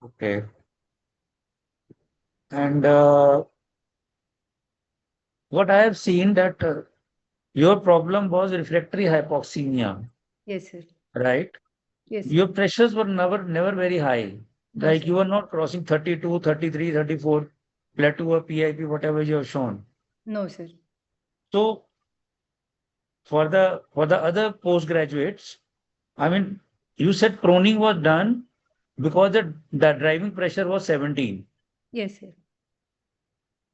Okay. And what I have seen that your problem was refractory hypoxemia, Yes, sir. right? Yes, sir. Your pressures were never very high. No, Like sir. you were not crossing 32, 33, 34, plateau or PIP, whatever you have shown. No, sir. So for the other postgraduates, I mean, you said proning was done because the driving pressure was 17. Yes, sir.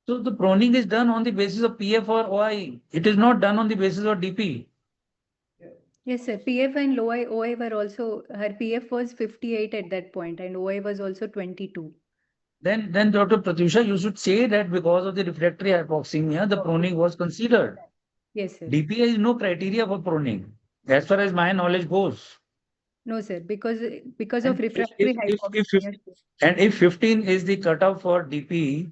So the proning is done on the basis of PF or OI. It is not done on the basis of DP. Yes, sir. PF and OI were also, her PF was 58 at that point and OI was also 22. Then Dr. Pratyusha, you should say that because of the refractory hypoxemia, the proning was considered. Yes, sir. DPI is no criteria for proning, as far as my knowledge goes. No, sir. Because of And refractory if hypoxemia. and if 15 is the cutoff for DP,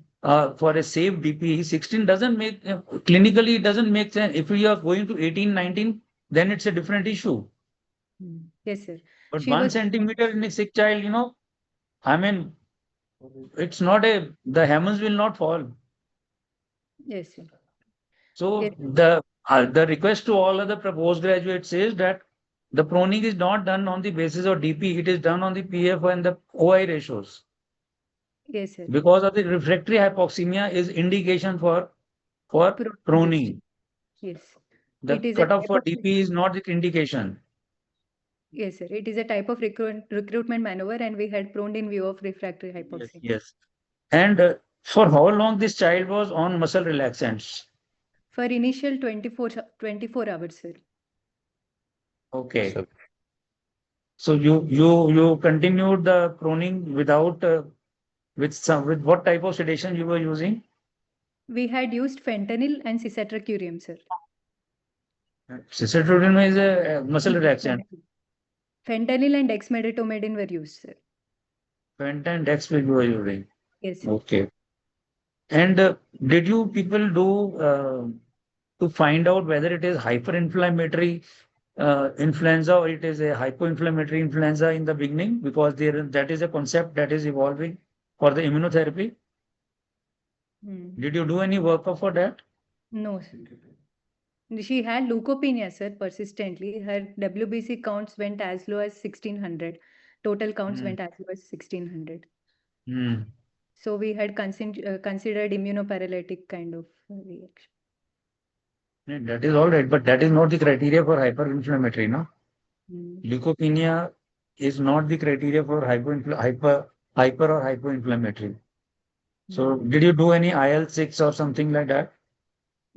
for a safe DP, 16 doesn't make clinically it doesn't make sense. If you are going to 18, 19, then it's a different issue. Yes, sir. But She one was, centimeter in a sick child, I mean, it's not the heavens will not fall. yes, sir. Yes, So the request to all other proposed graduates is that the proning is not done on the basis of DP, it is done on the PF and the OI ratios. yes, sir. Because of the refractory hypoxemia is indication for Protein test. proning. Yes. The It is a cutoff type for of, DP is not the indication. yes, sir. It is a type of recruitment maneuver and we had proned in view of refractory Yes, hypoxemia. yes. And for how long this child was on muscle relaxants? For initial 24 hours, sir. Okay. So So you continued the proning without with what type of sedation you were using? We had used fentanyl and cisatracurium, sir. Cisatrudine is a muscle relaxant. Fentanyl Fentanyl and dexmedetomidine were used, sir. Penta and Dex you were using. Yes, sir. Okay. And did you people do to find out whether it is hyperinflammatory influenza or it is a hypoinflammatory influenza in the beginning? Because that is a concept that is evolving for the immunotherapy. Hmm. Did you do any workup for that? No, sir. She had leukopenia, sir, persistently. Her WBC counts went as low as 1600. Total counts Hmm. went as low as 1600. Hmm. So we had considered immunoparalytic kind of reaction. Yeah, that is all right, but that is not the criteria for hyperinflammatory, no? Hmm. Leukopenia is not the criteria for hyper or hypoinflammatory. So Hmm. did you do any IL-6 or something like that?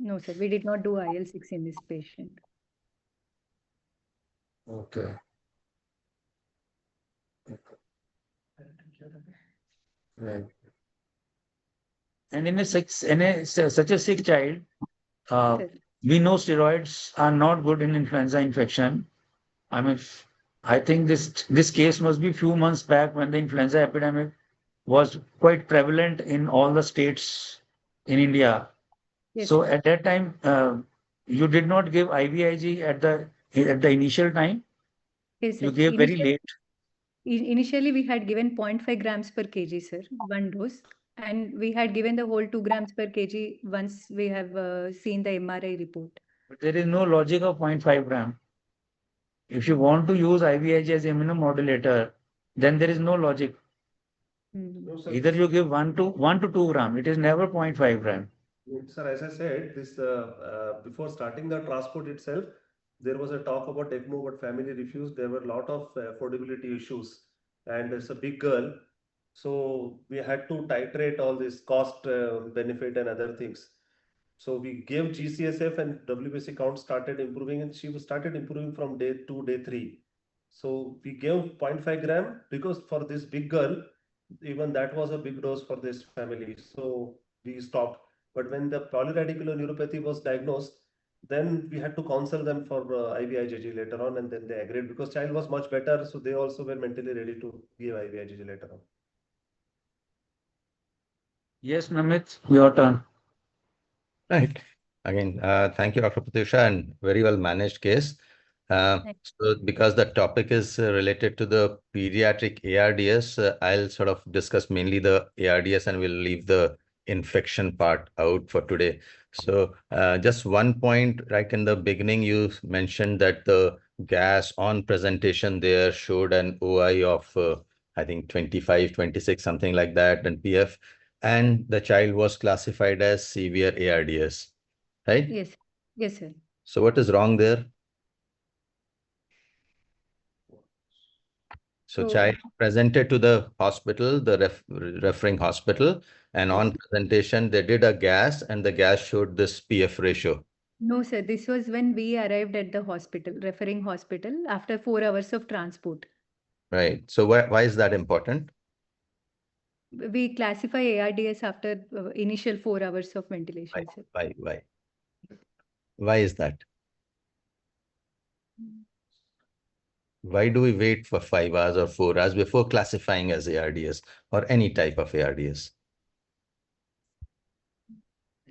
No, sir. We did not do IL-6 in this patient. Okay. Right. And such a sick child, uh, Sir. we know steroids are not good in influenza infection. I mean, I think this case must be few months back when the influenza epidemic was quite prevalent in all the states in India. Yes, So sir. at that time, you did not give IVIG at the initial time. Yes, You sir. gave very late. Initially, we had given 0.5 grams per kg, sir, one dose. And we had given the whole 2 grams per kg once we have seen the MRI report. But there is no logic of 0.5 gram. If you want to use IVIG as immunomodulator, then there is no logic. Mhm. No, sir. Either you give 1 to 2 gram. It is never 0.5 gram. Sir, as I said, this before starting the transport itself, there was a talk about ECMO, but family refused. There were a lot of affordability issues, and it's a big girl, so we had to titrate all this cost, benefit, and other things. So we gave GCSF, and WBC count started improving, and she started improving from day 2, day 3. So we gave 0.5 gram because for this big girl, even that was a big dose for this family. So we stopped. But when the polyradicular neuropathy was diagnosed, then we had to counsel them for IVIGG later on, and then they agreed because child was much better, so they also were mentally ready to give IVIGG later on. Yes, Namit, your turn. right. Again, thank you, Dr. Pratyusha, and very well managed case. So because the topic is related to the pediatric ARDS, I'll sort of discuss mainly the ARDS and we'll leave the infection part out for today. So just one point right in the beginning, you mentioned that the gas on presentation there showed an OI of, I think 25, 26, something like that, and PF, and the child was classified as severe ARDS, right? Yes. Yes, sir. So what is wrong there? So So child presented to the hospital, the referring hospital, and yes. on presentation, they did a gas and the gas showed this PF ratio. No, sir. This was when we arrived at the hospital, referring hospital, after 4 hours of transport. Right. So why is that important? We classify ARDS after initial 4 hours of Why? ventilation, sir. Why? Why is that? Why do we wait for 5 hours or 4 hours before classifying as ARDS or any type of ARDS?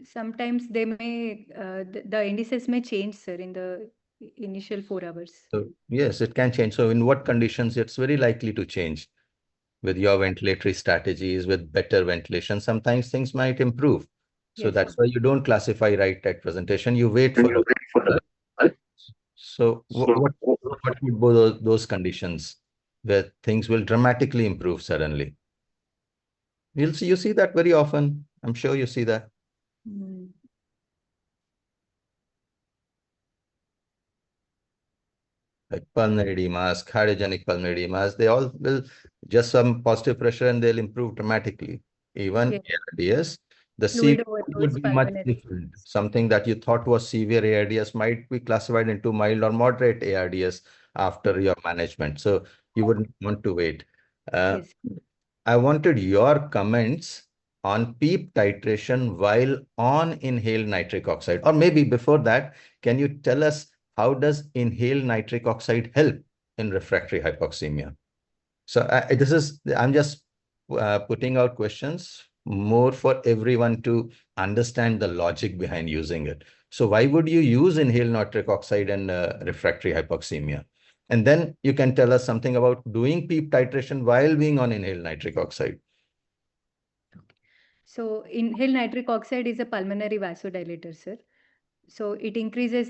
Sometimes they may, the indices may change, sir, in the initial 4 hours. So yes, it can change. So in what conditions it's very likely to change? With your ventilatory strategies, with better ventilation, sometimes things might improve. So Yes, sir. that's why you don't classify right at presentation. You wait for the. So what would be those conditions where things will dramatically improve suddenly? You see that very often. I'm sure you see that. Mm. Like pulmonary edemas, cardiogenic pulmonary edemas, they all will just some positive pressure and they'll improve dramatically. Even Yes. ARDS, the Fluid severe would overdose, be much pulmonary. different. Something that you thought was severe ARDS might be classified into mild or moderate ARDS after your management. So you wouldn't want to wait. Uh, Yes. I wanted your comments on PEEP titration while on inhaled nitric oxide. Or maybe before that, can you tell us how does inhaled nitric oxide help in refractory hypoxemia? So I'm just putting out questions more for everyone to understand the logic behind using it. So why would you use inhaled nitric oxide in refractory hypoxemia? And then you can tell us something about doing PEEP titration while being on inhaled nitric oxide. So inhaled nitric oxide is a pulmonary vasodilator, sir. So it increases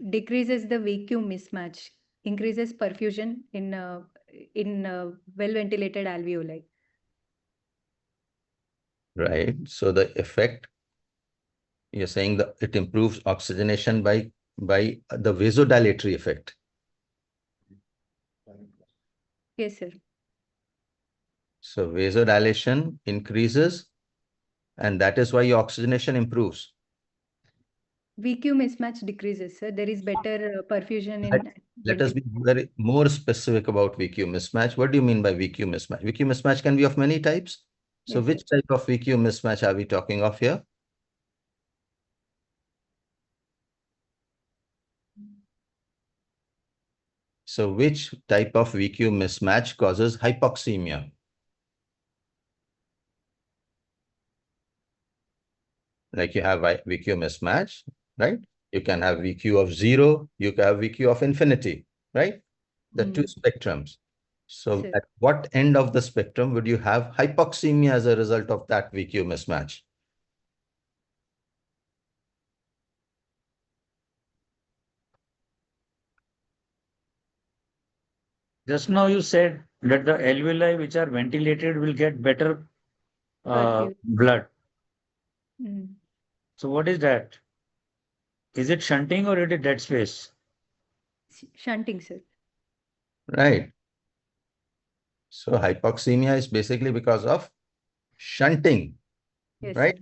decreases the VQ mismatch, increases perfusion in well ventilated alveoli. Right. So the effect, you're saying that it improves oxygenation by the vasodilatory effect. Yes, sir. So vasodilation increases, and that is why your oxygenation improves. VQ mismatch decreases, sir. There is better perfusion Let, in let us be ventilation. very more specific about VQ mismatch. What do you mean by VQ mismatch? VQ mismatch can be of many types. So Yes, sir. which type of VQ mismatch are we talking of here? So which type of VQ mismatch causes hypoxemia? Like you have VQ mismatch, right? You can have VQ of 0, you can have VQ of infinity, right? The two spectrums. So Sir. at what end of the spectrum would you have hypoxemia as a result of that VQ mismatch? Just now you said that the alveoli which are ventilated will get better Perfusion. blood. Mm. So what is that? Is it shunting or it is dead space? Shunting, sir. Right. So hypoxemia is basically because of shunting, Yes, sir. right?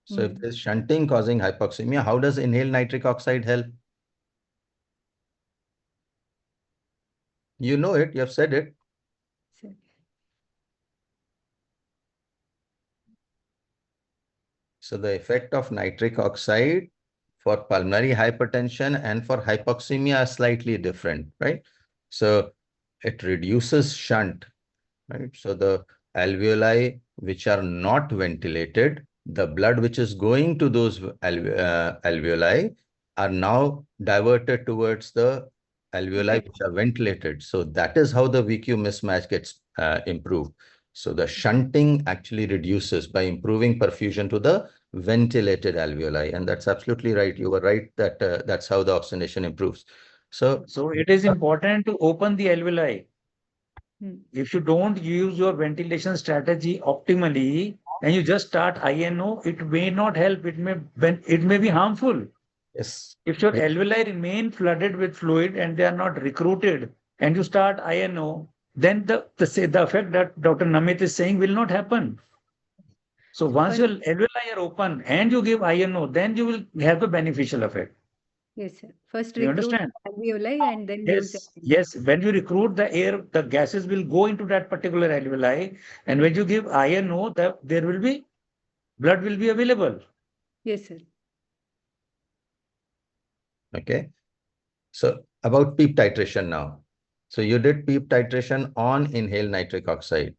So if there's shunting causing hypoxemia, how does inhaled nitric oxide help? You know it, you have said it. Sir. So the effect of nitric oxide for pulmonary hypertension and for hypoxemia are slightly different, right? So it reduces shunt, right? So the alveoli which are not ventilated, the blood which is going to those alveoli are now diverted towards the alveoli which are ventilated. So that is how the VQ mismatch gets improved. So the shunting actually reduces by improving perfusion to the ventilated alveoli. And that's absolutely right. You were right that that's how the oxygenation improves. So, So it is important to open the alveoli. Hmm. If you don't use your ventilation strategy optimally and you just start INO, it may not help. It may be harmful. yes. If your alveoli remain flooded with fluid and they are not recruited, and you start INO, then the effect that Dr. Namit is saying will not happen. So once First, your alveoli are open and you give INO, then you will have a beneficial effect. yes, sir. First You recruit understand? alveoli and then use Yes, alveoli. yes. When you recruit the air, the gases will go into that particular alveoli, and when you give INO, there will be blood will be available. Yes, sir. Okay. So about PEEP titration now. So you did PEEP titration on inhaled nitric oxide.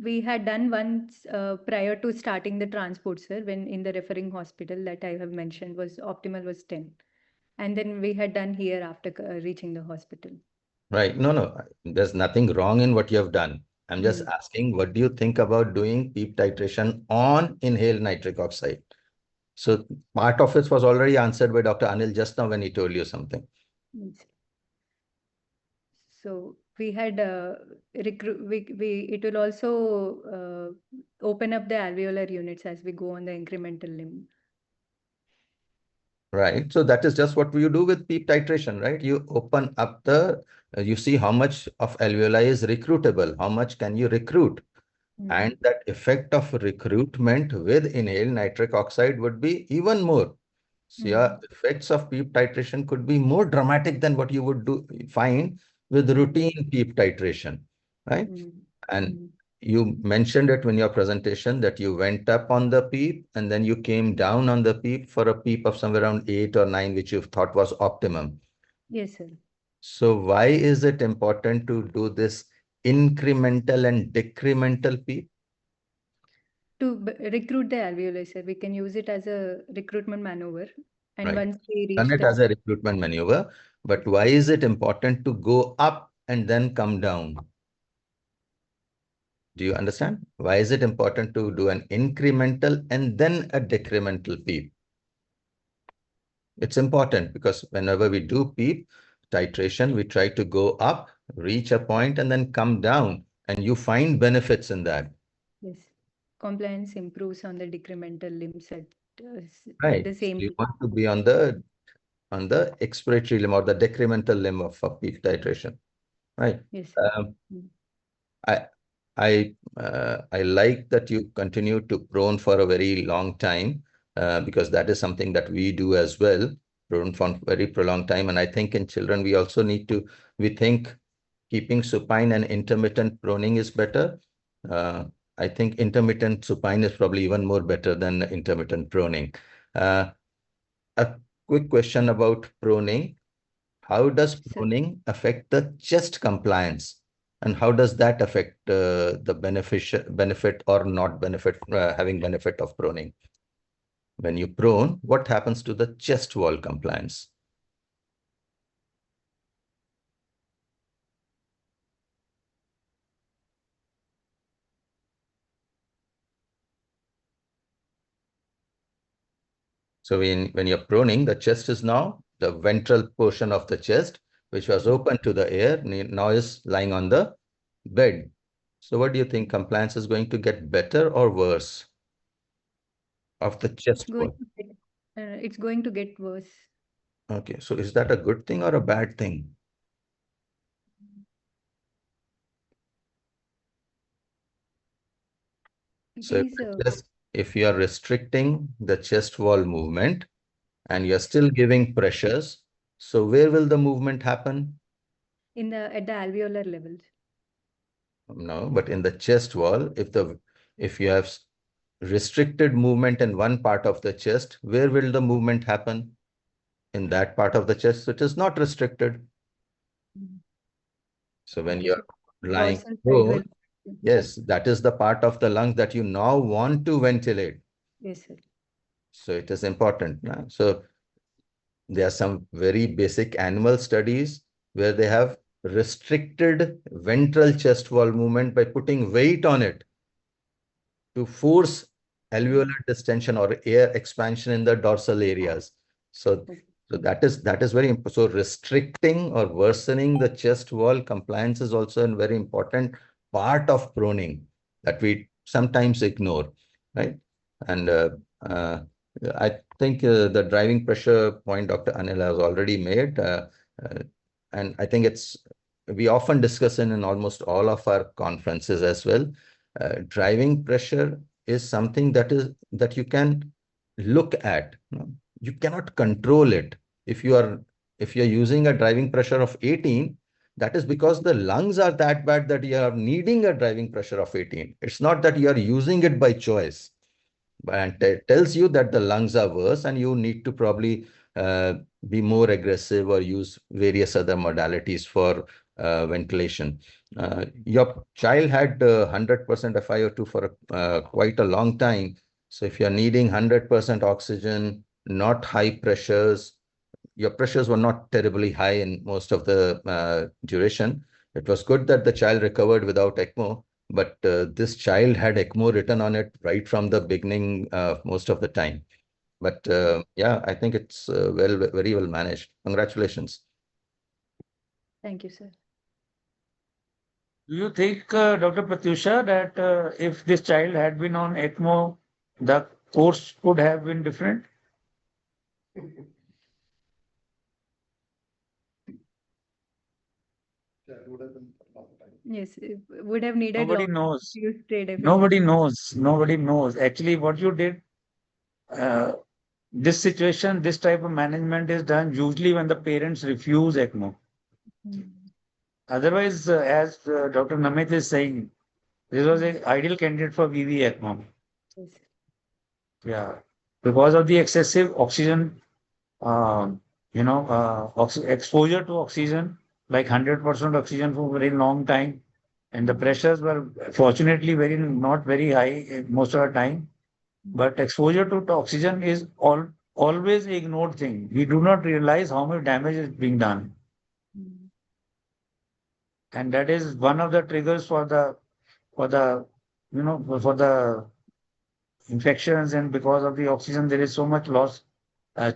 We had done once prior to starting the transport, sir, when in the referring hospital that I have mentioned was optimal was 10. And then we had done here after reaching the hospital. Right. No, no, there's nothing wrong in what you have done. I'm just Hmm. asking, what do you think about doing PEEP titration on inhaled nitric oxide? So part of it was already answered by Dr. Anil just now when he told you something. Yes. So we had it will also open up the alveolar units as we go on the incremental limb. Right. So that is just what you do with PEEP titration, right? You open up you see how much of alveoli is recruitable, how much can you recruit? And that effect of recruitment with inhaled nitric oxide would be even more. So your effects of PEEP titration could be more dramatic than what you would find with Yes. routine PEEP titration, right? Mm. And Mm. you mentioned it in your presentation that you went up on the PEEP and then you came down on the PEEP for a PEEP of somewhere around 8 or 9, which you thought was optimum. Yes, sir. So why is it important to do this incremental and decremental PEEP? To recruit the alveoli, sir, we can use it as a recruitment maneuver. And Right. once we Done reach it the as a recruitment maneuver, but why is it important to go up and then come down? Do you understand? Why is it important to do an incremental and then a decremental PEEP? It's important because whenever we do PEEP titration, we try to go up, reach a point, and then come down, and you find benefits in that. yes, compliance improves on the decremental limbs at Right. the So same you time. want to be on the expiratory limb or the decremental limb of a PEEP titration. Right. Yes, sir. Um, Mm. I I like that you continue to prone for a very long time because that is something that we do as well, prone for very prolonged time. And I think in children we think keeping supine and intermittent proning is better. Uh, I think intermittent supine is probably even more better than intermittent proning. Uh, a quick question about proning. How does Sir, pruning affect the chest compliance? And how does that affect the benefit or not benefit, having benefit of pruning? When you prune, what happens to the chest wall compliance? So when you're pruning, the chest is now the ventral portion of the chest, which was open to the air, now is lying on the bed. So what do you think? Compliance is going to get better or worse of the it's chest going wall? to get, it's going to get worse. Okay, so is that a good thing or a bad thing? It So is if you are restricting the chest wall movement and you're still giving pressures, so where will the movement happen? in the at the alveolar levels. No, but in the chest wall, if you have restricted movement in one part of the chest, where will the movement happen? In that part of the chest, which is not restricted. Mm. So when Okay, you're so lying dorsal side prone, will. yes, that is the part of the lung that you now want to ventilate. Yes, sir. So it is important. So there are some very basic animal studies where they have restricted ventral chest wall movement by putting weight on it to force alveolar distension or air expansion in the dorsal areas. So, Okay. so that is very important. So restricting or worsening the chest wall compliance is also a very important part of proning that we sometimes ignore, right? And uh, I think the driving pressure point Dr. Anil has already made, uh, and I think it's we often discuss in almost all of our conferences as well. Driving pressure is something that you can look at. You cannot control it. If you are if you're using a driving pressure of 18, that is because the lungs are that bad that you are needing a driving pressure of 18. It's not that you are using it by choice, and it tells you that the lungs are worse and you need to probably uh, be more aggressive or use various other modalities for ventilation. Your child had 100% FiO2 for quite a long time. So if you're needing 100% oxygen, not high pressures, your pressures were not terribly high in most of the duration. It was good that the child recovered without ECMO, but this child had ECMO written on it right from the beginning most of the time. But yeah, I think it's very well managed. Congratulations. Thank you, sir. Do you think, Dr. Pratyusha, that if this child had been on ECMO, the course could have been different? Yes, it would have needed Nobody long knows. to stay definitely. Nobody knows. Nobody knows. Actually, what you did, uh, this situation, this type of management is done usually when the parents refuse ECMO. Mm. Otherwise, as Dr. Namit is saying, this was Mm. an ideal candidate for VV ECMO. Yes. Yeah, because of the excessive oxygen, exposure to oxygen, like 100% oxygen for a very long time, and the Mm. pressures were fortunately very not very high most of the time. Mm. But exposure to oxygen is always a ignored thing. We do not realize how much damage is being done, Mm. and that is one of the triggers for the for the infections. And because of the oxygen, there is so much loss,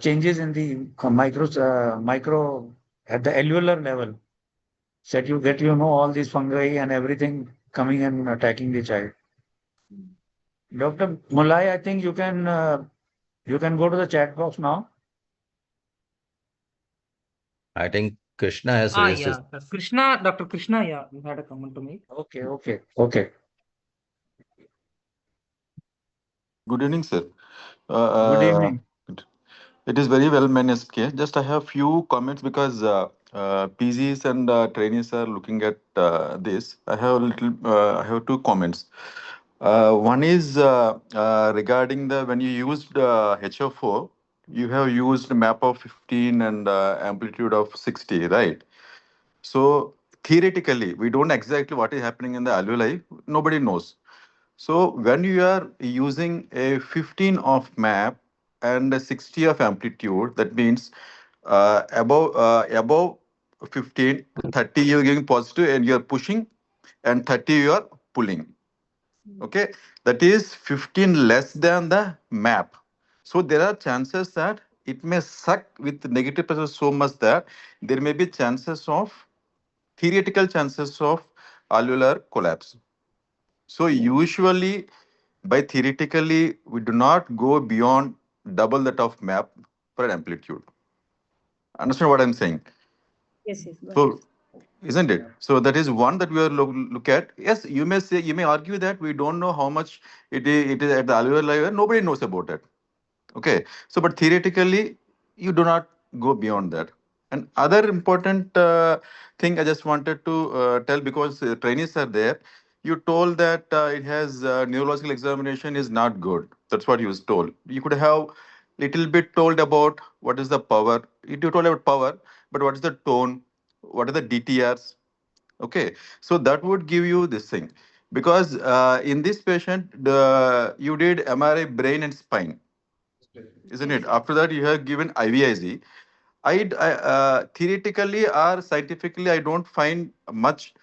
changes in the micro at the alveolar level. That you get, all these fungi and everything coming and attacking the child. Mm. Dr. Mulai, I think you can go to the chat box now. I think Krishna has Ah, raised his. yeah. Krishna, Dr. Krishna, yeah, you had a comment to make. Okay, okay, okay. Good evening, sir. Good Uh, evening. it it is very well managed case. Just I have few comments because PGs and trainees are looking at this. I have two comments. One is regarding the when you used HO4, you have used map of 15 and amplitude of 60, right? So theoretically, we don't exactly what is happening in the alveoli. Nobody knows. So when you are using a 15 of map and a 60 of amplitude, that means above 15, 30 you're giving positive and you're pushing, and 30 you are pulling. Mm. Okay, that is 15 less than the map. So there are chances that it may suck with negative pressure so much that there may be chances of theoretical chances of alveolar collapse. So usually, by theoretically, we do not go beyond double that of map per amplitude. Understand what I'm saying? Yes, yes, got it. So, isn't it? So that is one that we are look at. Yes, you may say, you may argue that we don't know how much it is at the alveolar level. Nobody knows about it. Okay. So, but theoretically, you do not go beyond that. And other important thing I just wanted to tell, because trainees are there. You told that it has neurological examination is not good. That's what you was told. You could have little bit told about what is the power. You told about power, but what is the tone? What are the DTRs? Okay, so that would give you this thing, because in this patient, you did MRI brain and spine. isn't Yes, it? sir. After that, you have given IVIG. Theoretically or scientifically, I don't find much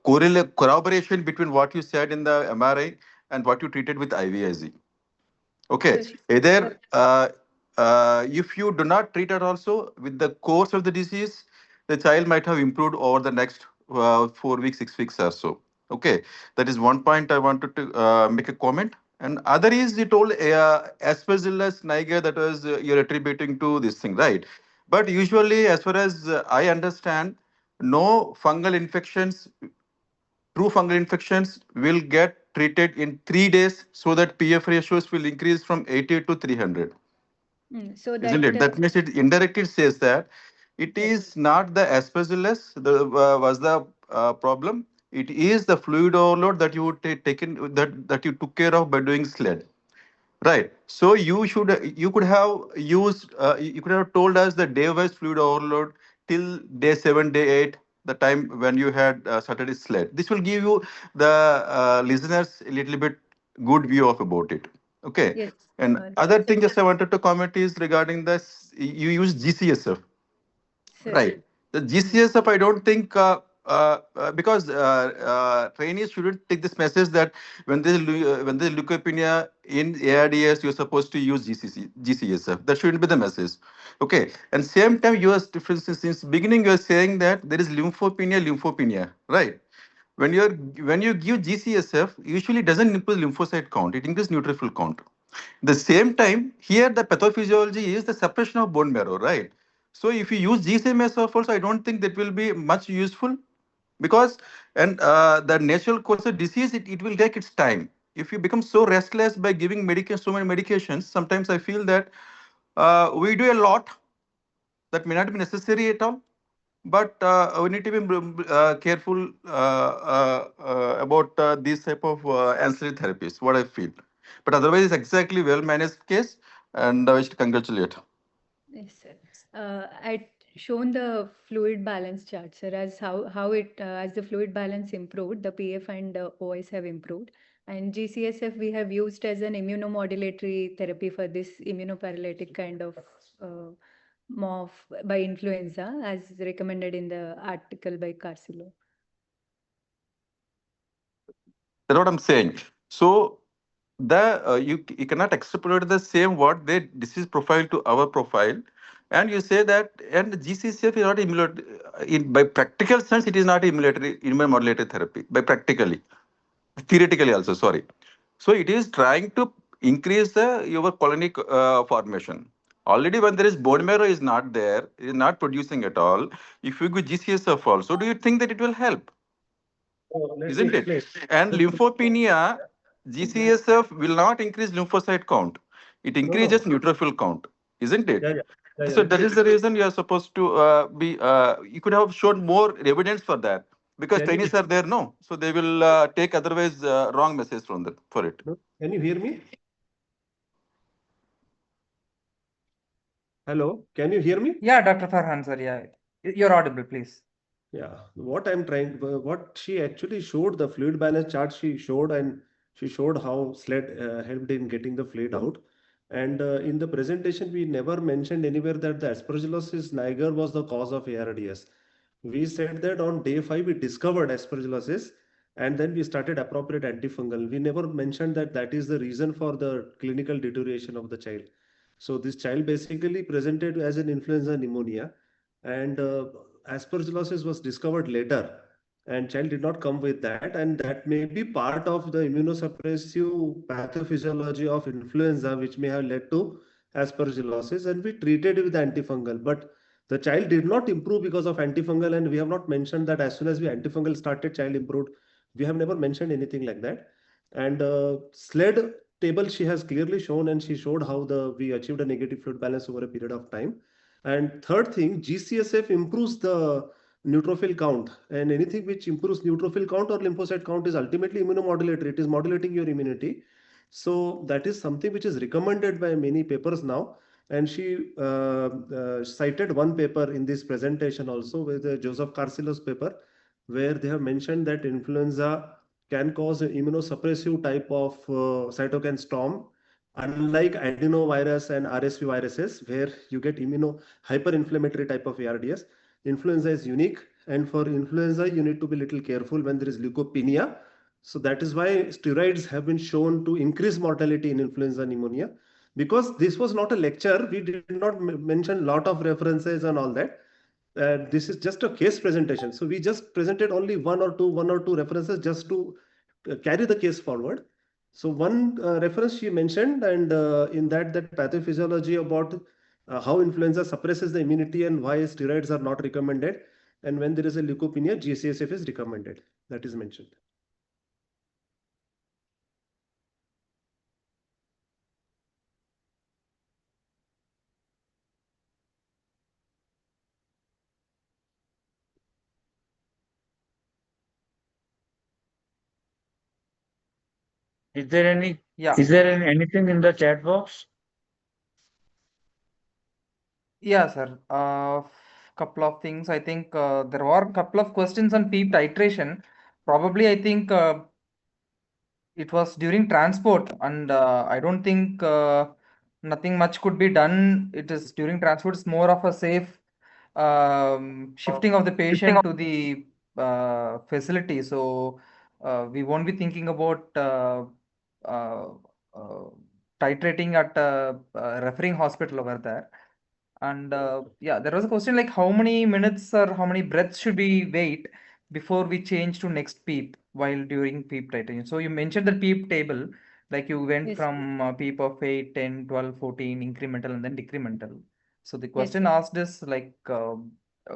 corroboration between what you said in the MRI and what you treated with IVIG. Okay, So she, her, either if you do not treat it also with the course of the disease, the child might have improved over the next 4 weeks, 6 weeks or so. Okay, that is one point I wanted to make a comment. And other is you told Aspergillus niger, that was you're attributing to this thing, right? But usually, as far as I understand, no fungal infections, true fungal infections will get treated in 3 days so that PF ratios will increase from 80 to 300, so isn't that it? That means it indirectly says that it yes, is not the aspergillus was the problem. It is the fluid overload that you would taken that you took care of by doing sled. Right. So you could have used you could have told us the day wise fluid overload till day 7, day 8, the time when you had started a sled. This will give you the listeners a little bit good view of about it. Okay. yes, And other that's thing just I wanted to comment is regarding this. You use GCSF. sir. Right. The Mm. GCSF, I don't think because trainees shouldn't take this message that when there's leukopenia in ARDS, you're supposed to use GCSF. That shouldn't be the message. Okay. And same time, you are, for instance, since beginning, you are saying that there is lymphopenia, right? When you give GCSF, usually doesn't improve lymphocyte count. It increases neutrophil count. The same time, here the pathophysiology is the suppression of bone marrow, right? So if you use GCMSF also, I don't think that will be much useful because and the natural course of disease, it will take its time. If you become so restless by giving medication, so many medications, sometimes I feel that we do a lot that may not be necessary at all. But we need to be careful about these type of ancillary therapies. What I feel, but otherwise, it's exactly well managed case, and I wish to congratulate. Yes, sir. I'd shown the fluid balance chart, sir, as how it as the fluid balance improved, the PF and OS have improved, and GCSF we have used as an immunomodulatory therapy for this immunoparalytic kind of uh, MOF by influenza, as recommended in the article by Carcillo. That's what I'm saying. So the you cannot extrapolate the same what their disease profile to our profile, and you say that and GCCF is not in by practical sense it is not immunomodulatory therapy by practically, theoretically also, sorry. So it is trying to increase the your colonic formation. Already when there is bone marrow is not there, is not producing at all. If you give GCSF also, do you think that it will help? So let me Isn't it? explain. And lymphopenia, GCSF will not increase lymphocyte count. It No, increases no. neutrophil count, isn't it? Yeah, yeah, yeah, yeah. So Let that me is the explain. reason you are supposed to be. You could have shown more evidence for that because Can you trainees are there, no. So they will take otherwise wrong message from that for it. no, can you hear me? Hello, can you hear me? Yeah, Dr. Farhan, sir. Yeah, you're audible, please. Yeah, what I'm trying, what she actually showed, the fluid balance chart she showed, and she showed how SLED helped in getting the fluid out. And in the presentation, we never mentioned anywhere that the aspergillosis niger was the cause of ARDS. We said that on day 5, we discovered aspergillosis, and then we started appropriate antifungal. We never mentioned that that is the reason for the clinical deterioration of the child. So this child basically presented as an influenza pneumonia, and aspergillosis was discovered later, and child did not come with that, and that may be part of the immunosuppressive pathophysiology of influenza which may have led to aspergillosis, and we treated it with antifungal, but the child did not improve because of antifungal, and we have not mentioned that as soon as we antifungal started child improved. We have never mentioned anything like that. And SLED table she has clearly shown, and she showed how the we achieved a negative fluid balance over a period of time. And third thing, GCSF improves the neutrophil count, and anything which improves neutrophil count or lymphocyte count is ultimately immunomodulatory. It is modulating your immunity. So that is something which is recommended by many papers now. And she cited one paper in this presentation also with Joseph Carcillo's paper, where they have mentioned that influenza can cause an immunosuppressive type of cytokine storm Unlike adenovirus and RSV viruses, where you get immuno hyperinflammatory type of ARDS, influenza is unique. And for influenza, you need to be a little careful when there is leukopenia. So that is why steroids have been shown to increase mortality in influenza pneumonia. Because this was not a lecture, we did not mention a lot of references and all that. This is just a case presentation. So we just presented only one or two references just to carry the case forward. So one reference she mentioned, and in that pathophysiology about how influenza suppresses the immunity and why steroids are not recommended, and when there is a leukopenia, GCSF is recommended. That is mentioned. Is there any Yeah. anything in the chat box? Yeah, sir. Couple of things. I think there were a couple of questions on PEEP titration. Probably, I think it was during transport, and I don't think nothing much could be done. It is during transport, it's more of a safe shifting of the patient to the facility. So we won't be thinking about uh, uh, titrating at a referring hospital over there. And yeah, there was a question like how many minutes or how many breaths should we wait before we change to next PEEP while during PEEP titration. So you mentioned the PEEP table, like you went Yes, from PEEP of 8, 10, 12, 14, incremental and then decremental. So the yes, question sir. asked is like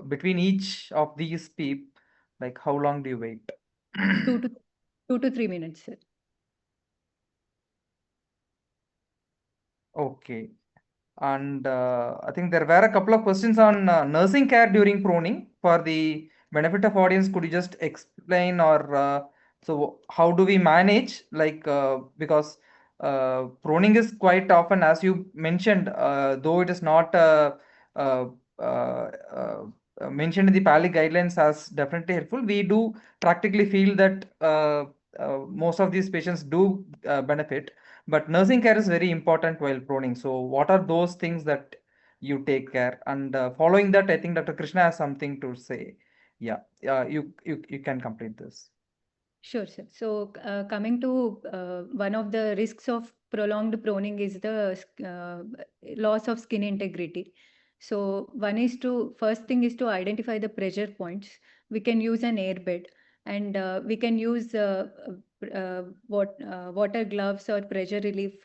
between each of these PEEP, like how long do you wait? Two to 2 to 3 minutes, sir. Okay. And I think there were a couple of questions on nursing care during proning. For the benefit of audience, could you just explain or so how do we manage like because proning is quite often, as you mentioned, though it is not uh, uh, uh, mentioned in the PALI guidelines as definitely helpful, we do practically feel that most of these patients do benefit. But nursing care is very important while proning. So, what are those things that you take care? And following that, I think Dr. Krishna has something to say. Yeah, you can complete this. Sure, sir. So, coming to one of the risks of prolonged proning is the loss of skin integrity. So, first thing is to identify the pressure points. We can use an airbed, and we can use water gloves or pressure relief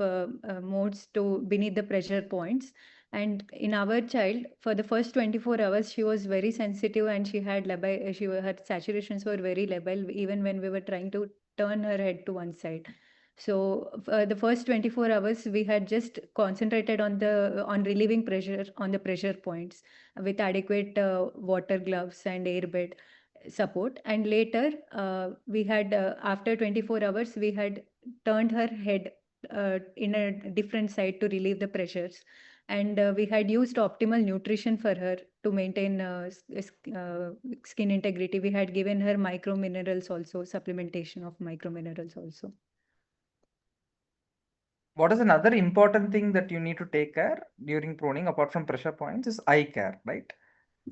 modes to beneath the pressure points. And in our child, for the first 24 hours, she was very sensitive and she had her saturations were very labile even when we were trying to turn her head to one side. So the first 24 hours, we had just concentrated on relieving pressure on the pressure points with adequate water gloves and airbed support. And later, we had after 24 hours, we had turned her head in a different side to relieve the pressures, and we had used optimal nutrition for her to maintain skin integrity. We had given her micro minerals also, supplementation of micro minerals also. What is another important thing that you need to take care during proning apart from pressure points is eye care, right?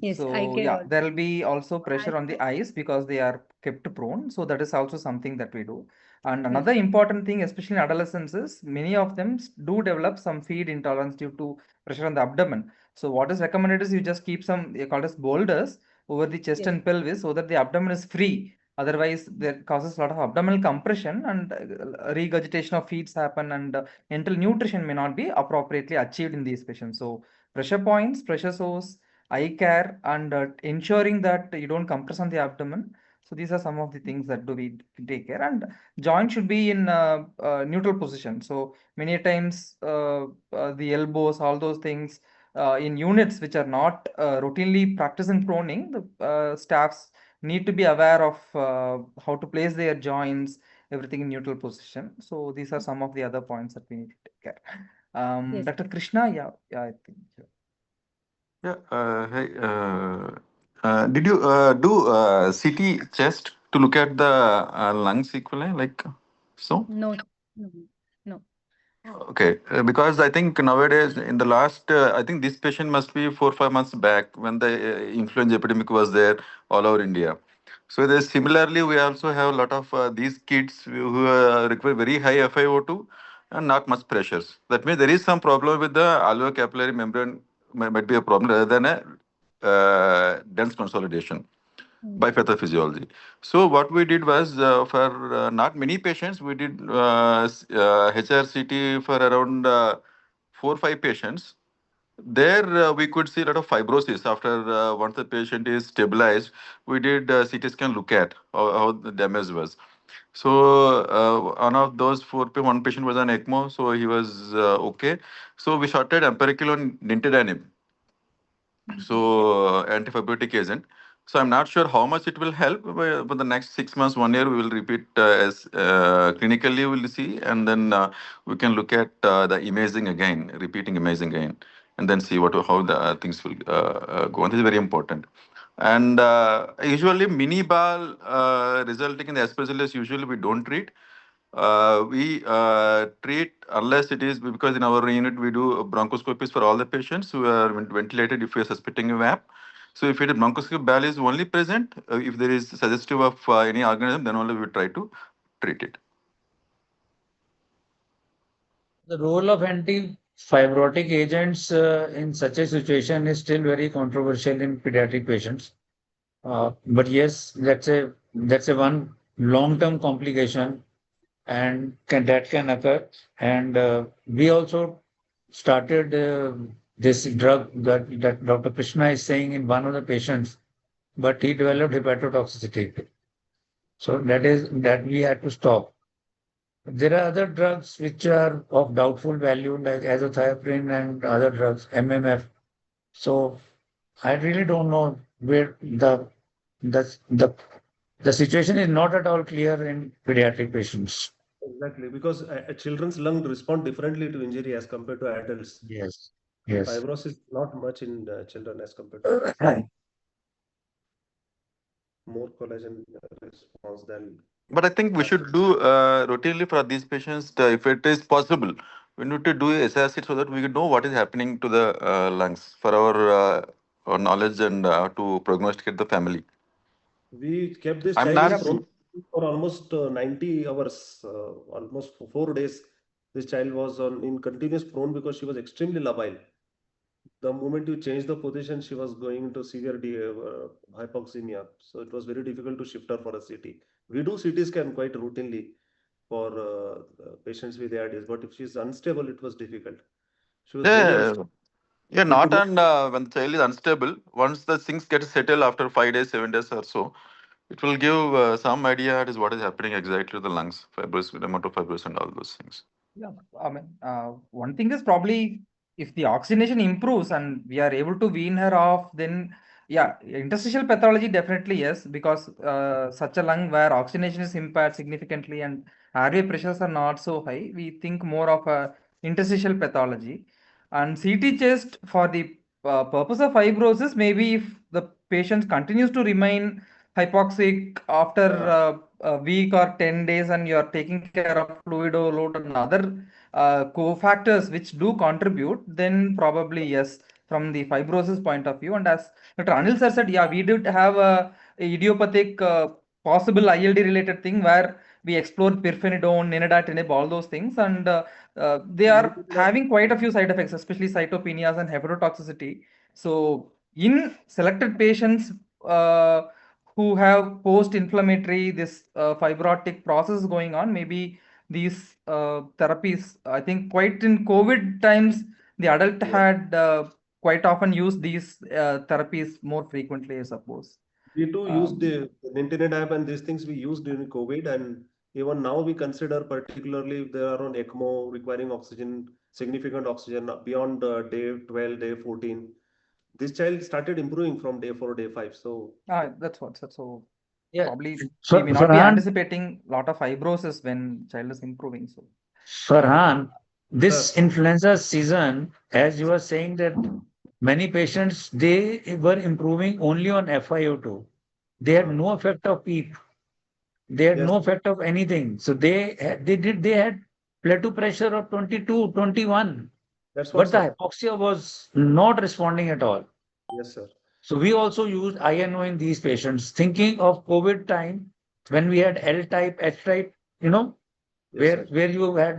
Yes, eye So care yeah, also. there will be also pressure And on the eyes because they are kept prone. So that is also something that we do. And yes, another important thing, especially in adolescents, is many of them do develop some feed intolerance due to pressure on the abdomen. So what is recommended is you just keep some, they called as boulders over the chest yes, and pelvis so that the abdomen is free. Otherwise, that causes a lot of abdominal compression and regurgitation of feeds happen, and enteral nutrition may not be appropriately achieved in these patients. So pressure points, pressure sores, eye care, and ensuring that you don't compress on the abdomen. So these are some of the things that do we take care. And joint should be in neutral position. So many times the elbows, all those things in units which are not routinely practicing proning, the staffs need to be aware of how to place their joints, everything in neutral position. So these are some of the other points that we need to take care. yes. Dr. Krishna, yeah, I think. Yeah. Hey, did you do CT chest to look at the lung sequelae like so? No, no, no. Okay, because I think nowadays, in the last, I think this patient must be 4 5 months back when the influenza epidemic was there all over India. So there's similarly, we also have a lot of these kids who require very high FiO2 and not much pressures. That means there is some problem with the alveolar membrane, might be a problem rather than a dense consolidation by Mm. pathophysiology. So what we did was for not many patients, we did HRCT for around 4 5 patients. There we could see a lot of fibrosis after once the patient is stabilized. We did CT scan look at how the damage was. So one of those one patient was on ECMO, so he was okay. So we started empirical on nintedanib, so antifibrotic agent. So I'm not sure how much it will help, but for the next 6 months, 1 year, we will repeat as clinically we'll see, and then we can look at the imaging again, repeating imaging again, and then see what how the things will go on. This is very important. And usually mini ball resulting in the aspergillus usually we don't treat. We treat unless it is because in our unit we do bronchoscopies for all the patients who are ventilated if we are suspecting a VAP. So if it is bronchoscopic ball is only present, if there is suggestive of any organism, then only we try to treat it. The role of anti-fibrotic agents in such a situation is still very controversial in pediatric patients. But yes, that's a one long-term complication and that can occur. And we also started this drug that Dr. Krishna is saying in one of the patients, but he developed hepatotoxicity. So that we had to stop. There are other drugs which are of doubtful value, like azathioprine and other drugs, MMF. So I really don't know where the the the situation is not at all clear in pediatric patients. Exactly, because a children's lung respond differently to injury as compared to adults. Yes, yes. Fibrosis not much in children as compared to adults. Right. More collagen response than But I think we should plastic. do routinely for these patients, if it is possible. We need to do SRC so that we know what is happening to the lungs for our knowledge and to prognosticate the family. We kept this I'm child in not. Yeah. prone for almost 90 hours, almost for 4 days. This child was on in continuous prone because she was extremely labile. The moment you change the position, she was going into severe hypoxemia. So it was very difficult to shift her for a CT. We do CT scan quite routinely for patients with ARDS, but if she's unstable, it was difficult. She was very Yeah, unstable. yeah, We not could not. on when the child is unstable. Once the things get settled after 5 days, 7 days or so, it will give some idea as what is happening exactly to the lungs, fibers, amount of fibers, and all those things. Yeah, I mean, one thing is probably if the oxygenation improves and we are able to wean her off, then yeah, interstitial pathology definitely yes, because such a lung where oxygenation is impaired significantly and airway pressures are not so high, we think more of a interstitial pathology. And CT chest for the purpose of fibrosis, maybe if the patient continues to remain hypoxic after a week or 10 days and you are taking care of fluid overload and other cofactors which do contribute, then probably yes, from the fibrosis point of view. And as Dr. Anil sir said, yeah, we did have a idiopathic possible ILD related thing where we explored pirfenidone, ninadatinib, all those things, and they are having quite a few side effects, especially cytopenias and hepatotoxicity. So in selected patients who have post-inflammatory this fibrotic process going on, maybe these therapies, I think quite in COVID times, the adult Yeah. had quite often used these therapies more frequently, I suppose. We too used Um, the internet app and these things we used during COVID, and even now we consider, particularly if they are on ECMO requiring oxygen, significant oxygen beyond day 12, day 14. This child started improving from day 4, day 5. So, that's so Yeah. probably we So, may not be Farhan, anticipating a lot of fibrosis when child is improving. So Farhan, this sir, influenza season, as you were saying that many patients, they were improving only on FiO2. They had uh, no effect of PEEP. They had yes, no effect of anything. So they had plateau pressure of 22, 21, That's what, but the sir. hypoxia was not responding at all. Yes, sir. So we also used INO in these patients, thinking of COVID time when we had L type, H type, you know, Yes, sir. where you had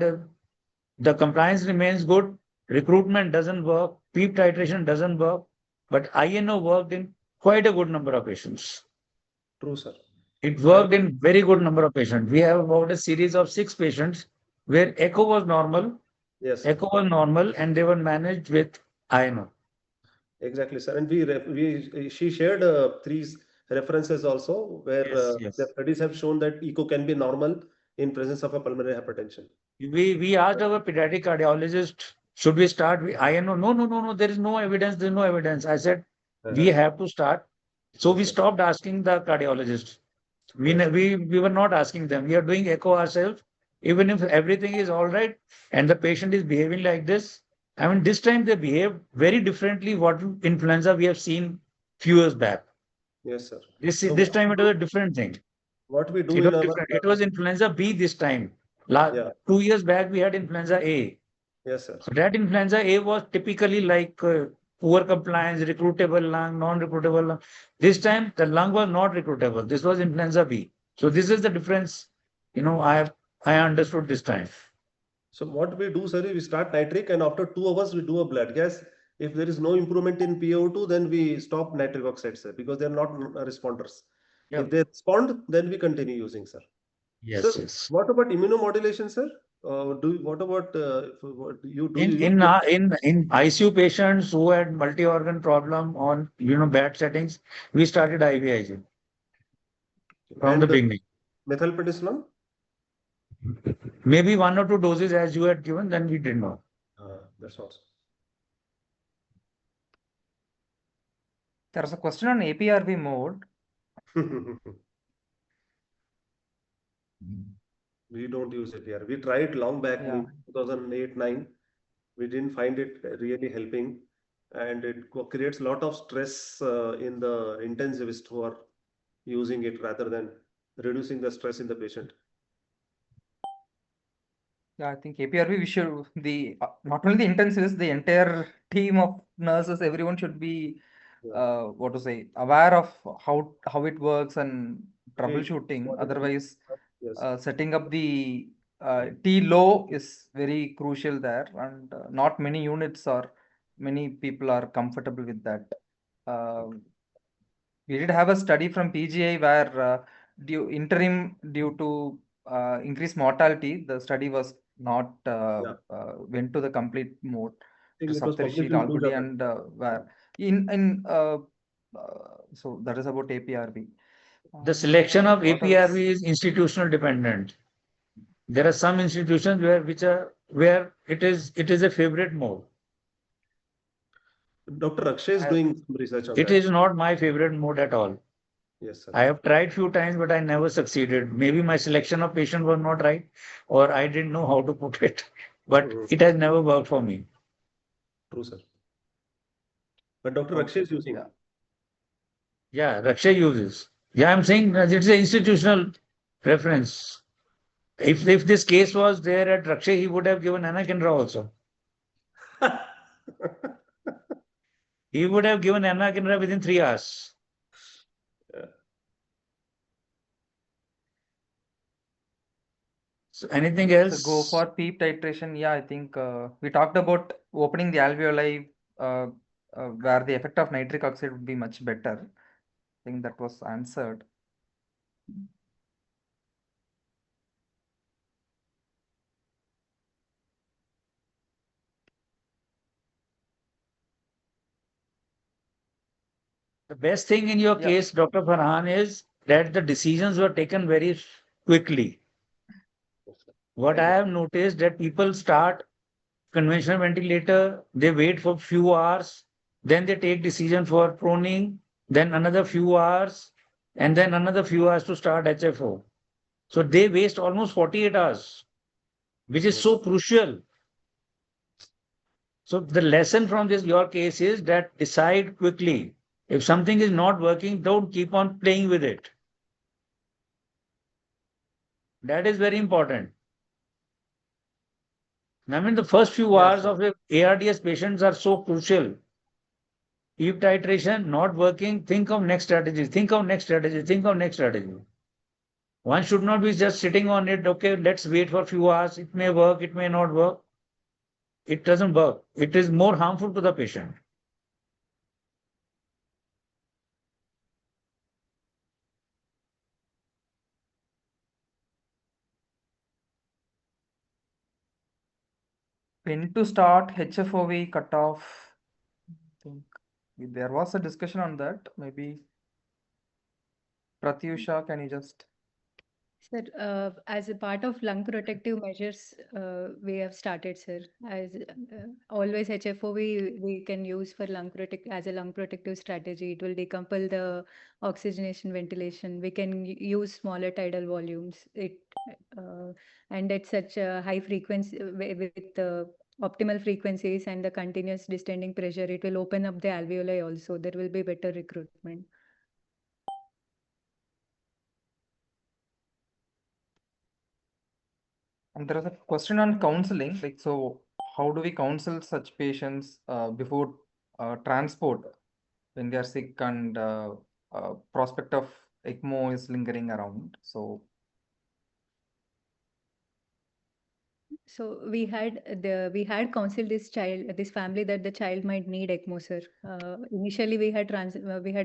the compliance remains good, recruitment doesn't work, PEEP titration doesn't work, but INO worked in quite a good number of patients. True, sir. It I worked in very good number of patients. We have about a series of 6 patients where yes, sir. echo was normal, and they were managed with INO. Exactly, sir. And she shared references also where Yes, the yes. studies have shown that echo can be normal in presence of a pulmonary hypertension. We asked our pediatric cardiologist, should we start with INO? No, no, no, no. There is no evidence. There is no evidence. I said, we Uh-huh. have to start. So Yes, we sir. stopped asking the cardiologist. Yes, sir. We were not asking them. We are doing echo ourselves. Even if everything is all right and the patient is behaving like this, I mean, this time they behave very differently what influenza we have seen few years back. Yes, sir. So This time it was a different thing. what we do It was in our different. It was influenza B this time. La yeah, 2 years back we had influenza A. yes, sir. So that influenza A was typically like poor compliance, recruitable lung, non-recruitable lung. This time the lung was not recruitable. This was influenza B. So this is the difference. I understood this time. So what we do, sir, is we start nitric and after 2 hours we do a blood gas. If there is no improvement in PO2, then we stop nitric oxide, sir, because they are not responders. Yeah. If they respond, then we continue using, sir. Yes, Sir, yes. what about immunomodulation, sir? What about do you use? In ICU patients who had multi-organ problem on bad settings, we started IVIG from the And beginning. methylprednisolone? Maybe 1 or 2 doses as you had given, then we did not. That's also. There's a question on APRV mode. We don't use APR. We tried long back, Yeah. maybe 2008-9. We didn't find it really helping, and it creates a lot of stress in the intensivist who are using it rather than reducing the stress in the patient. Yeah, I think APRV, we should, not only the intensivists, the entire team of nurses, everyone should be, Yeah. what to say, aware of how it works and Hey, troubleshooting. what is it? Otherwise, Yes. setting up the T low is very crucial there, and not many units or many people are comfortable with that. We did have a study from PGI where due to increased mortality, the study was not Yeah. went to the complete mode I to think it was Saptarishi, published in Lalgudi, Gujarat. and where so that is about APRB. The selection of What else? APRV is institutional dependent. There are some institutions where it is a favorite mode. Dr. Akshay is doing some research on It that. is not my favorite mode at all. Yes, sir. I have tried few times, but I never succeeded. Maybe my selection of patient was not right, or I didn't know how to put it. But Mhm. it has never worked for me. True, sir. But Dr. Okay, Akshay is sir. using. Yeah. Yeah, Raksha uses. Yeah, I'm saying that it's an institutional preference. If this case was there at Raksha, he would have given Anakinra also. He would have given Anakinra within 3 hours. Yeah. So anything So go else? for PEEP titration. Yeah, I think we talked about opening the alveoli where the effect of nitric oxide would be much better. I think that was answered. The best thing in your Yeah. case, Dr. Farhan, is that the decisions were taken very quickly. What Thank I you. have noticed that people start conventional ventilator, they wait for few hours, then they take decision for proning, then another few hours, and then another few hours to start HFO. So they waste almost 48 hours, which is Yes. so crucial. So the lesson from this your case is that decide quickly. If something is not working, don't keep on playing with it. That is very important. I mean, the first few Yeah, hours sir. of the ARDS patients are so crucial. If titration not working, think of next strategy, think of next strategy, think of next strategy. One should not be just sitting on it. Okay, let's wait for a few hours. It may work, it may not work. It doesn't work. It is more harmful to the patient. When to start HFOV cutoff? I think there was a discussion on that. Maybe Pratyusha, can you just? Sir, as a part of lung protective measures, we have started, sir. As always, HFO we can use for lung protect as a lung protective strategy. It will decouple the oxygenation ventilation. We can use smaller tidal volumes. Uh, and at such a high frequency with optimal frequencies and the continuous distending pressure, it will open up the alveoli also. There will be better recruitment. And there is a question on counseling. Like, so how do we counsel such patients before transport when they are sick and prospect of ECMO is lingering around? So So we had counseled this family that the child might need ECMO, sir. Initially, we had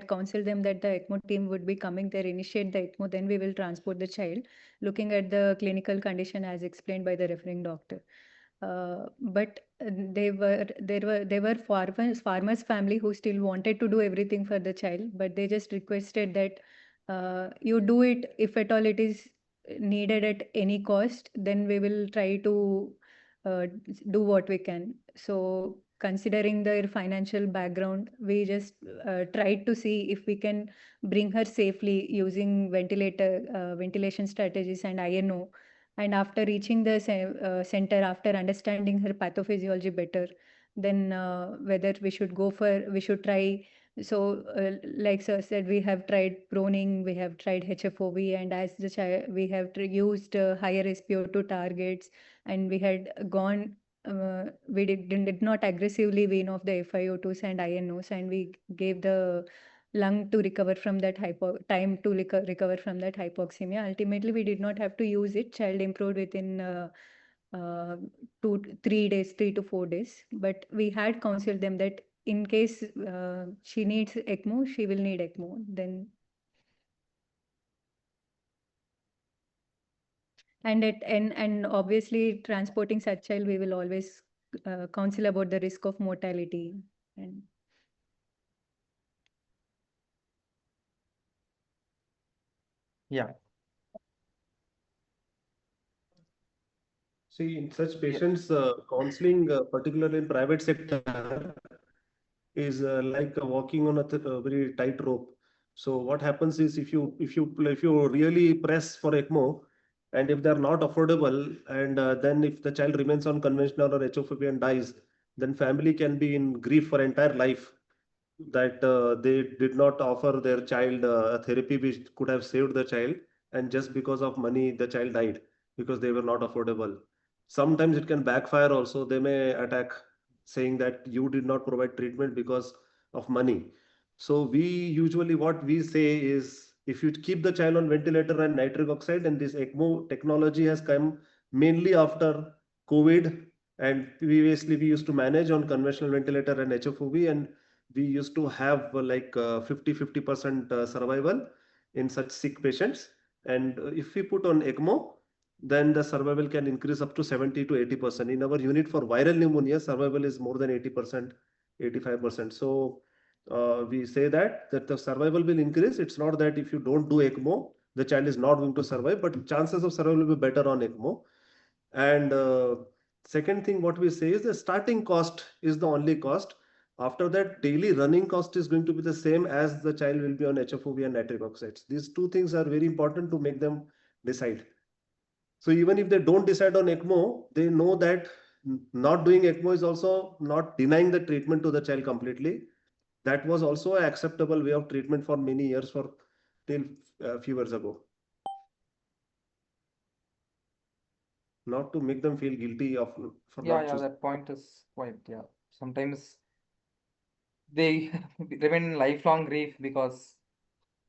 counseled them that the ECMO team would be coming there, initiate the ECMO, then we will transport the child, looking at the clinical condition as explained by the referring doctor. But there were farmers family who still wanted to do everything for the child, but they just requested that you do it if at all it is needed at any cost, then we will try to do what we can. So considering their financial background, we just tried to see if we can bring her safely using ventilation strategies and INO. And after reaching the center, after understanding her pathophysiology better, then whether we should try. So, like sir said, we have tried proning, we have tried HFOV, and as the child, we have used higher SpO2 targets, and we had gone. Did not aggressively wean off the FiO2s and INOs, and we gave the lung to recover from that time to recover from that hypoxemia. Ultimately, we did not have to use it. Child improved within 3 to 3 days, 3 to 4 days. But we had counseled them that in case she needs ECMO, she will need ECMO. Then and obviously transporting such child, we will always counsel about the risk of mortality. And yeah, See, in such yeah, patients, counseling, particularly in private sector, is like walking on a very tight rope. So what happens is if you really press for ECMO, and if they're not affordable, and then if the child remains on conventional or HOPP and dies, then family can be in grief for entire life that they did not offer their child a therapy which could have saved the child, and just because of money the child died because they were not affordable. Sometimes it can backfire also. They may attack saying that you did not provide treatment because of money. So we usually, what we say is, if you keep the child on ventilator and nitric oxide, and this ECMO technology has come mainly after COVID, and previously we used to manage on conventional ventilator and HFOV, and we used to have 50% survival in such sick patients. And if we put on ECMO, then the survival can increase up to 70 to 80%. In our unit for viral pneumonia, survival is more than 80%, 85%. So we say that the survival will increase. It's not that if you don't do ECMO, the child is not going to survive, but chances of survival will be better on ECMO. And second thing, what we say is the starting cost is the only cost. After that, daily running cost is going to be the same as the child will be on HFOV and nitric oxides. These two things are very important to make them decide. So even if they don't decide on ECMO, they know that not doing ECMO is also not denying the treatment to the child completely. That was also an acceptable way of treatment for many years, for till a few years ago. not to make them feel guilty of for Yeah, not yeah, choosing. that point is quite, yeah. Sometimes they remain in lifelong grief because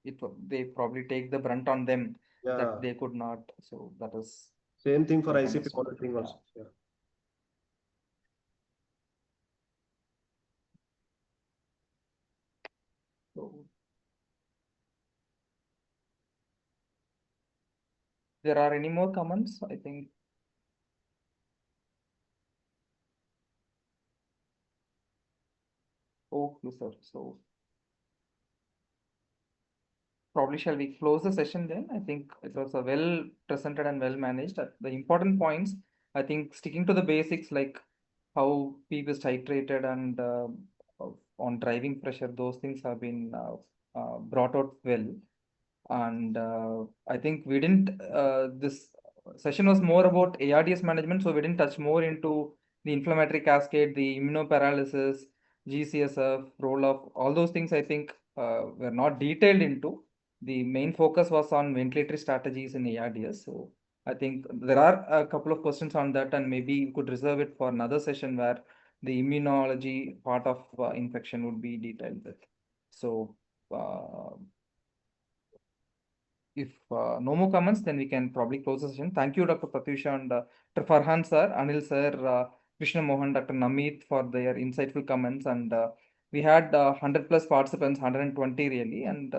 they probably take the brunt on them that Yeah, they could not. So that is same thing for quite ICP understandable. monitoring Yeah. also. Yeah. So there are any more comments? I think. Okay, sir. So probably shall we close the session then? I think it was a well presented and well managed. The important points, I think sticking to the basics like how PEEP is titrated and on driving pressure, those things have been brought out well. And I think we didn't, this session was more about ARDS management, so we didn't touch more into the inflammatory cascade, the immunoparalysis, GCSF, roll off, all those things I think were not detailed into. The main focus was on ventilatory strategies in ARDS. So I think there are a couple of questions on that, and maybe you could reserve it for another session where the immunology part of infection would be detailed with. So if no more comments, then we can probably close the session. Thank you, Dr. Pratyusha and Dr. Farhan sir, Anil sir, Krishna Mohan, Dr. Namit for their insightful comments. And we had 100 plus participants, 120 really, and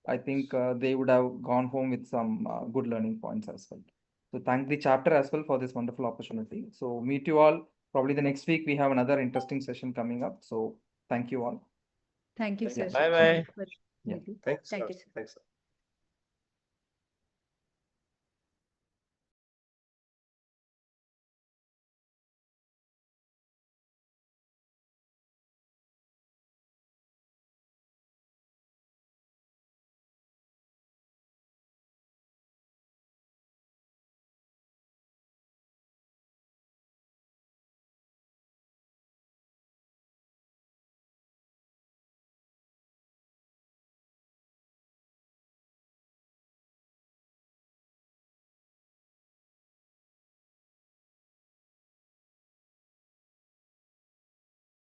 I think they would have gone home with some good learning points as well. So thank the chapter as well for this wonderful opportunity. So meet you all. Probably the next week we have another interesting session coming up. So thank you all. Thank you, Thank you sir. so Bye much. Thank bye. you for Yeah. meeting. Thanks, Thank sir. you, sir. Thanks, sir.